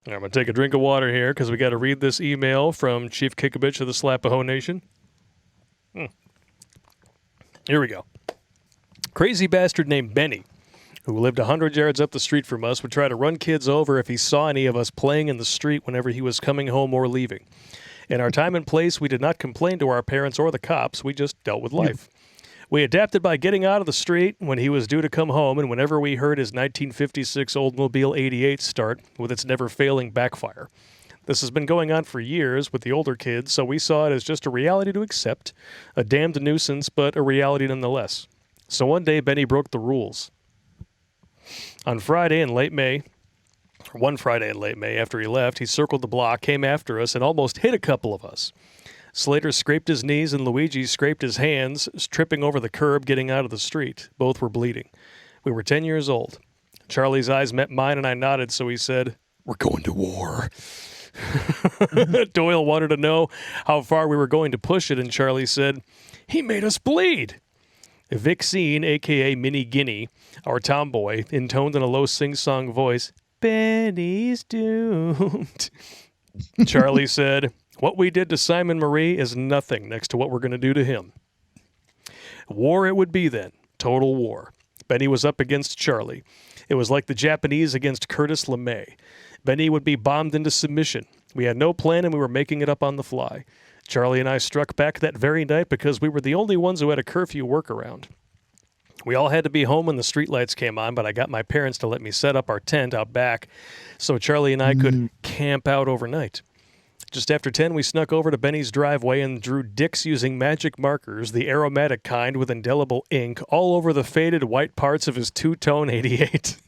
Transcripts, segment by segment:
I'm going to take a drink of water here because we got to read this email from Chief Kikabitch of the Slapaho Nation. Here we go. Crazy bastard named Benny, who lived 100 yards up the street from us, would try to run kids over if he saw any of us playing in the street whenever he was coming home or leaving. In our time and place, we did not complain to our parents or the cops. We just dealt with life. We adapted by getting out of the street when he was due to come home, and whenever we heard his 1956 Oldsmobile 88 start with its never-failing backfire. This has been going on for years with the older kids, so we saw it as just a reality to accept, a damned nuisance, but a reality nonetheless. So one day, Benny broke the rules. On Friday in late May, one Friday in late May after he left, he circled the block, came after us, and almost hit a couple of us. Slater scraped his knees and Luigi scraped his hands, tripping over the curb getting out of the street. Both were bleeding. We were 10 years old. Charlie's eyes met mine and I nodded, so he said, "We're going to war." Doyle wanted to know how far we were going to push it, and Charlie said, "He made us bleed." Vixine, a.k.a. Minnie Guinea, our tomboy, intoned in a low sing-song voice, "Benny's doomed." Charlie said, "What we did to Simon Marie is nothing next to what we're going to do to him." War it would be then. Total war. Benny was up against Charlie. It was like the Japanese against Curtis LeMay. Benny would be bombed into submission. We had no plan and we were making it up on the fly. Charlie and I struck back that very night because we were the only ones who had a curfew workaround. We all had to be home when the streetlights came on, but I got my parents to let me set up our tent out back so Charlie and I could camp out overnight. Just after 10, we snuck over to Benny's driveway and drew dicks using magic markers, the aromatic kind with indelible ink, all over the faded white parts of his two-tone 88.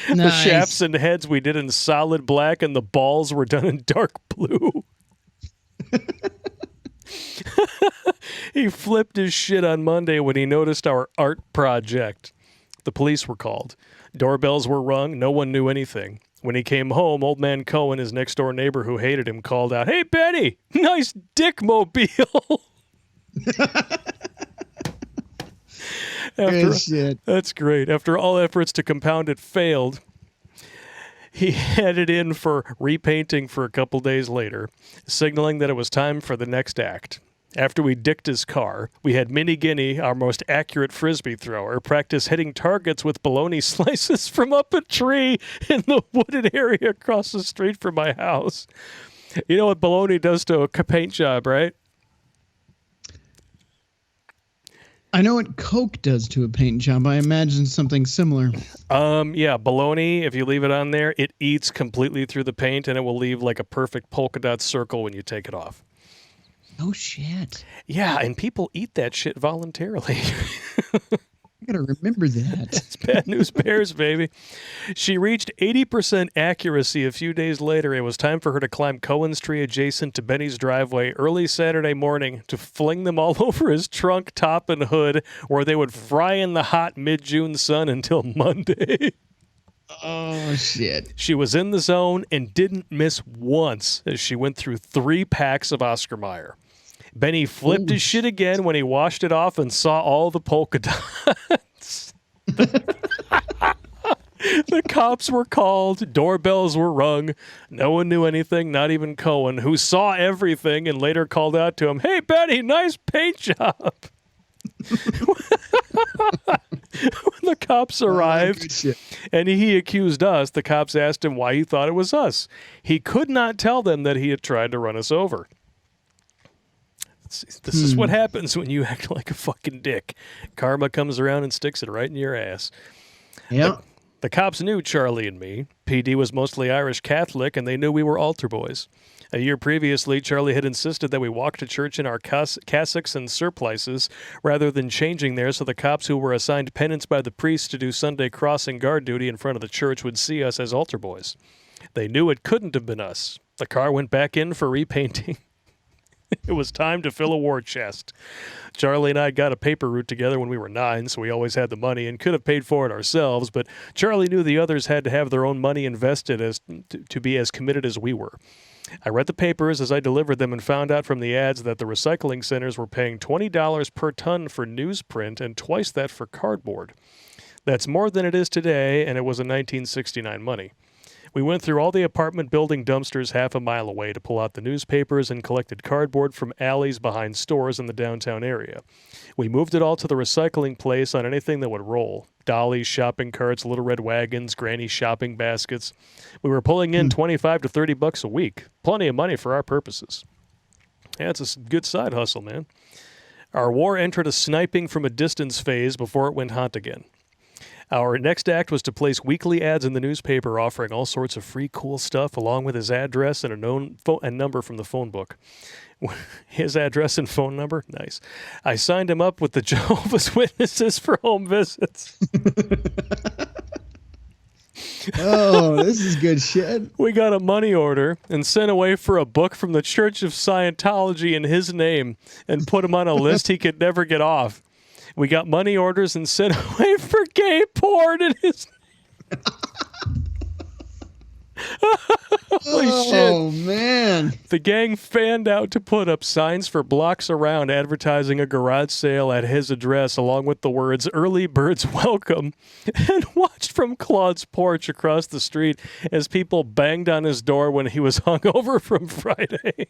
Nice. The shafts and heads we did in solid black, and the balls were done in dark blue. He flipped his shit on Monday when he noticed our art project. The police were called. Doorbells were rung. No one knew anything. When he came home, old man Cohen, his next-door neighbor who hated him, called out, "Hey, Benny, nice dick-mobile." Good shit. That's great. After all efforts to compound it failed, he headed in for repainting for a couple days later, signaling that it was time for the next act. After we dicked his car, we had Minnie Guinea, our most accurate Frisbee thrower, practice hitting targets with bologna slices from up a tree in the wooded area across the street from my house. You know what bologna does to a paint job, right? I know what Coke does to a paint job. I imagine something similar. Yeah, bologna, if you leave it on there, it eats completely through the paint and it will leave like a perfect polka dot circle when you take it off. Oh, shit. Yeah, and people eat that shit voluntarily. I gotta remember that. It's Bad News Bears, baby. She reached 80% accuracy a few days later. It was time for her to climb Cohen's tree adjacent to Benny's driveway early Saturday morning to fling them all over his trunk, top, and hood, where they would fry in the hot mid-June sun until Monday. Oh, shit. She was in the zone and didn't miss once as she went through 3 packs of Oscar Mayer. Benny flipped his shit again when he washed it off and saw all the polka dots. The cops were called, doorbells were rung. No one knew anything, not even Cohen, who saw everything and later called out to him, "Hey, Benny, nice paint job." When the cops arrived and he accused us, the cops asked him why he thought it was us. He could not tell them that he had tried to run us over. This is what happens when you act like a fucking dick. Karma comes around and sticks it right in your ass. Yeah. The cops knew Charlie and me. PD was mostly Irish Catholic, and they knew we were altar boys. A year previously, Charlie had insisted that we walk to church in our cassocks and surplices rather than changing there so the cops who were assigned penance by the priest to do Sunday crossing guard duty in front of the church would see us as altar boys. They knew it couldn't have been us. The car went back in for repainting. It was time to fill a war chest. Charlie and I got a paper route together when we were 9, so we always had the money and could have paid for it ourselves, but Charlie knew the others had to have their own money invested as to be as committed as we were. I read the papers as I delivered them and found out from the ads that the recycling centers were paying $20 per ton for newsprint and twice that for cardboard. That's more than it is today, and it was a 1969 money. We went through all the apartment building dumpsters half a mile away to pull out the newspapers and collected cardboard from alleys behind stores in the downtown area. We moved it all to the recycling place on anything that would roll. Dollies, shopping carts, little red wagons, granny shopping baskets. We were pulling in $25 to $30 a week. Plenty of money for our purposes. Yeah, it's a good side hustle, man. Our war entered a sniping from a distance phase before it went hot again. Our next act was to place weekly ads in the newspaper offering all sorts of free cool stuff along with his address and a number from the phone book. His address and phone number? Nice. I signed him up with the Jehovah's Witnesses for home visits. Oh, this is good shit. We got a money order and sent away for a book from the Church of Scientology in his name and put him on a list he could never get off. We got money orders and sent away for gay porn in his Holy shit. Oh, man. The gang fanned out to put up signs for blocks around advertising a garage sale at his address along with the words, "Early Birds Welcome," and watched from Claude's porch across the street as people banged on his door when he was hungover from Friday.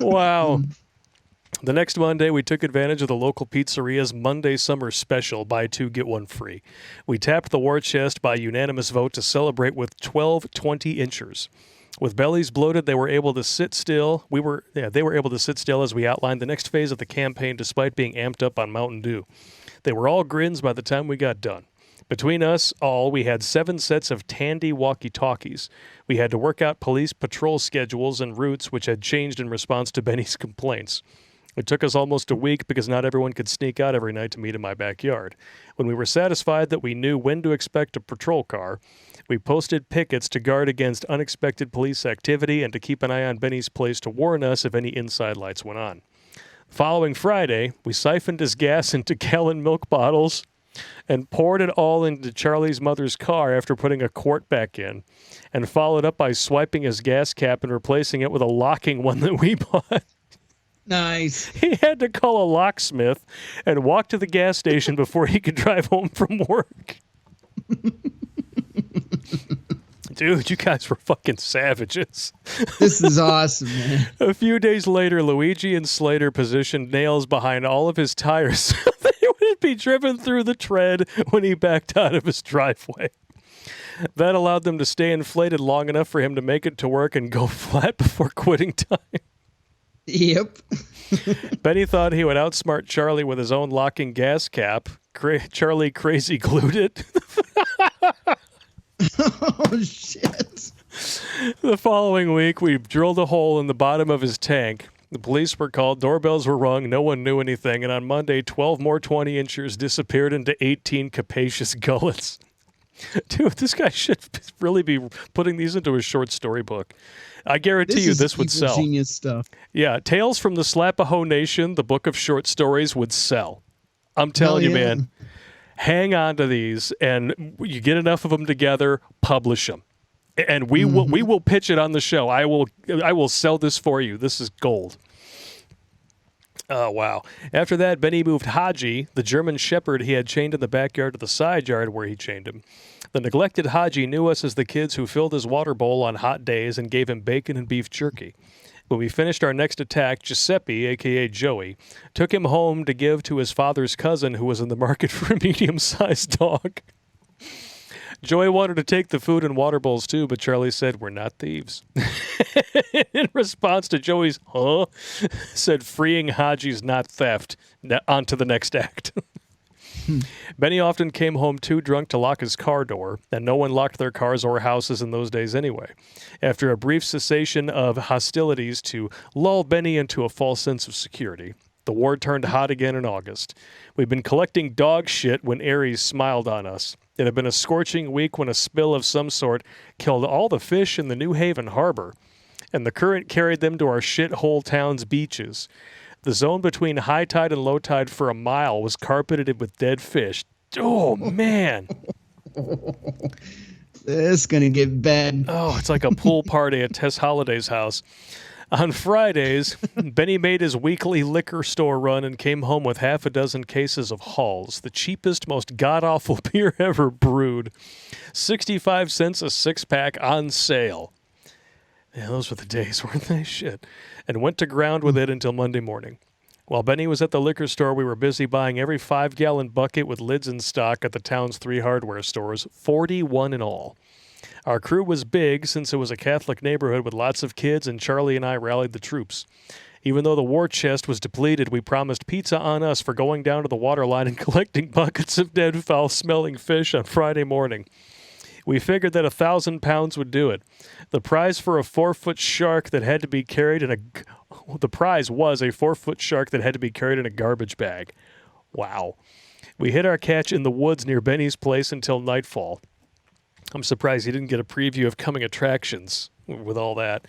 Wow. The next Monday, we took advantage of the local pizzeria's Monday Summer Special, buy two, get one free. We tapped the war chest by unanimous vote to celebrate with 12 20-inchers. With bellies bloated, they were able to sit still. They were able to sit still as we outlined the next phase of the campaign despite being amped up on Mountain Dew. They were all grins by the time we got done. Between us all, we had 7 sets of Tandy walkie-talkies. We had to work out police patrol schedules and routes, which had changed in response to Benny's complaints. It took us almost a week because not everyone could sneak out every night to meet in my backyard. When we were satisfied that we knew when to expect a patrol car, we posted pickets to guard against unexpected police activity and to keep an eye on Benny's place to warn us if any inside lights went on. Following Friday, we siphoned his gas into gallon milk bottles and poured it all into Charlie's mother's car after putting a quart back in, and followed up by swiping his gas cap and replacing it with a locking one that we bought. Nice. He had to call a locksmith and walk to the gas station before he could drive home from work. Dude, you guys were fucking savages. This is awesome, man. A few days later, Luigi and Slater positioned nails behind all of his tires so they wouldn't be driven through the tread when he backed out of his driveway. That allowed them to stay inflated long enough for him to make it to work and go flat before quitting time. Yep. Benny thought he would outsmart Charlie with his own locking gas cap. Charlie crazy glued it. Oh, shit. The following week, we drilled a hole in the bottom of his tank. The police were called, doorbells were rung, no one knew anything, and on Monday, 12 more 20-inchers disappeared into 18 capacious gullets. Dude, this guy should really be putting these into a short story book. I guarantee you this would sell. Genius stuff. Yeah, Tales from the Slapaho Nation, the book of short stories, would sell. I'm telling you, man. Hang on to these, and you get enough of them together, publish them. And we will pitch it on the show. I will sell this for you. This is gold. Oh, wow. After that, Benny moved Haji, the German shepherd he had chained in the backyard, to the side yard where he chained him. The neglected Haji knew us as the kids who filled his water bowl on hot days and gave him bacon and beef jerky. When we finished our next attack, Giuseppe, a.k.a. Joey, took him home to give to his father's cousin who was in the market for a medium-sized dog. Joey wanted to take the food and water bowls too, but Charlie said, "We're not thieves." In response to Joey's, "Huh?" said, "Freeing Haji's not theft." On to the next act. Benny often came home too drunk to lock his car door, and no one locked their cars or houses in those days anyway. After a brief cessation of hostilities to lull Benny into a false sense of security, the war turned hot again in August. We'd been collecting dog shit when Aries smiled on us. It had been a scorching week when a spill of some sort killed all the fish in the New Haven harbor, and the current carried them to our shithole town's beaches. The zone between high tide and low tide for a mile was carpeted with dead fish. Oh, man. This is going to get bad. Oh, it's like a pool party at Tess Holliday's house. On Fridays, Benny made his weekly liquor store run and came home with half a dozen cases of Halls, the cheapest, most god-awful beer ever brewed. 65 cents a six-pack on sale. Yeah, those were the days, weren't they? Shit. And went to ground with it until Monday morning. While Benny was at the liquor store, we were busy buying every 5-gallon bucket with lids in stock at the town's 3 hardware stores, 41 in all. Our crew was big since it was a Catholic neighborhood with lots of kids, and Charlie and I rallied the troops. Even though the war chest was depleted, we promised pizza on us for going down to the water line and collecting buckets of dead, foul-smelling fish on Friday morning. We figured that 1,000 pounds would do it. The prize for a 4-foot shark that had to be carried in a... The prize was a 4-foot shark that had to be carried in a garbage bag. Wow. We hid our catch in the woods near Benny's place until nightfall. I'm surprised he didn't get a preview of coming attractions with all that.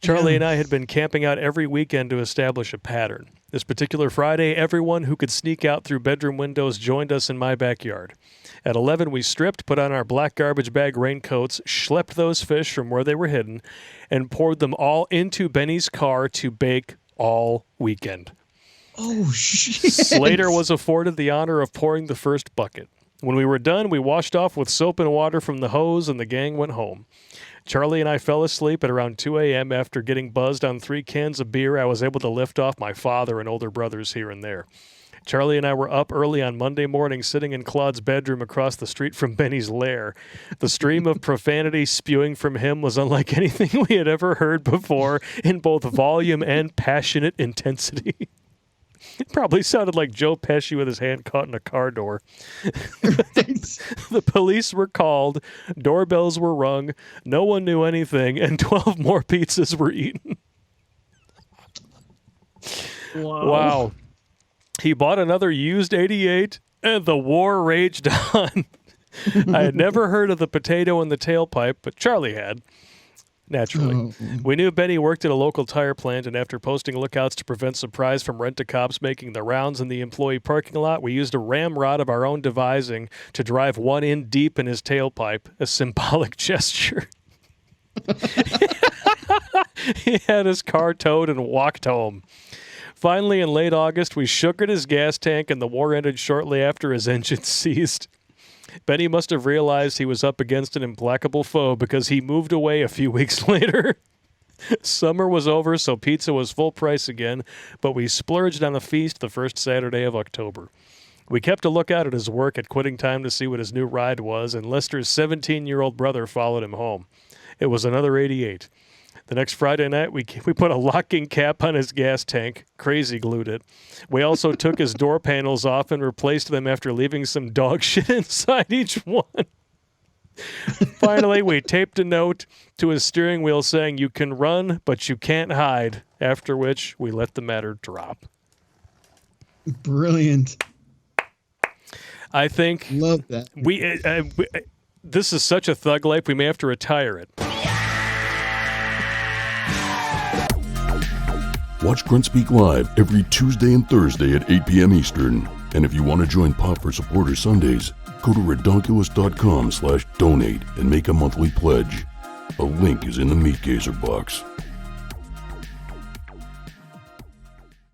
Charlie and I had been camping out every weekend to establish a pattern. This particular Friday, everyone who could sneak out through bedroom windows joined us in my backyard. At 11, we stripped, put on our black garbage bag raincoats, schlepped those fish from where they were hidden, and poured them all into Benny's car to bake all weekend. Oh, shit. Slater was afforded the honor of pouring the first bucket. When we were done, we washed off with soap and water from the hose, and the gang went home. Charlie and I fell asleep at around 2 a.m. after getting buzzed on 3 cans of beer. I was able to lift off my father and older brothers here and there. Charlie and I were up early on Monday morning, sitting in Claude's bedroom across the street from Benny's lair. The stream of profanity spewing from him was unlike anything we had ever heard before in both volume and passionate intensity. It probably sounded like Joe Pesci with his hand caught in a car door. The police were called, doorbells were rung, no one knew anything, and 12 more pizzas were eaten. Wow. He bought another used 88, and the war raged on. I had never heard of the potato in the tailpipe, but Charlie had. Naturally. We knew Benny worked at a local tire plant, and after posting lookouts to prevent surprise from rent-a-cops making the rounds in the employee parking lot, we used a ramrod of our own devising to drive one in deep in his tailpipe, a symbolic gesture. He had his car towed and walked home. Finally, in late August, we shook at his gas tank, and the war ended shortly after his engine seized. Benny must have realized he was up against an implacable foe because he moved away a few weeks later. Summer was over, so pizza was full price again, but we splurged on a feast the first Saturday of October. We kept a lookout at his work at quitting time to see what his new ride was, and Lester's 17-year-old brother followed him home. It was another 88. The next Friday night, we put a locking cap on his gas tank, crazy glued it. We also took his door panels off and replaced them after leaving some dog shit inside each one. Finally, we taped a note to his steering wheel saying, "You can run, but you can't hide," after which we let the matter drop. Brilliant. I think love that. This is such a thug life, we may have to retire it. Watch Grunt Speak live every Tuesday and Thursday at 8 p.m. Eastern. And if you want to join Pop for Supporter Sundays, go to redonkulous.com/donate and make a monthly pledge. A link is in the Meat Gazer box.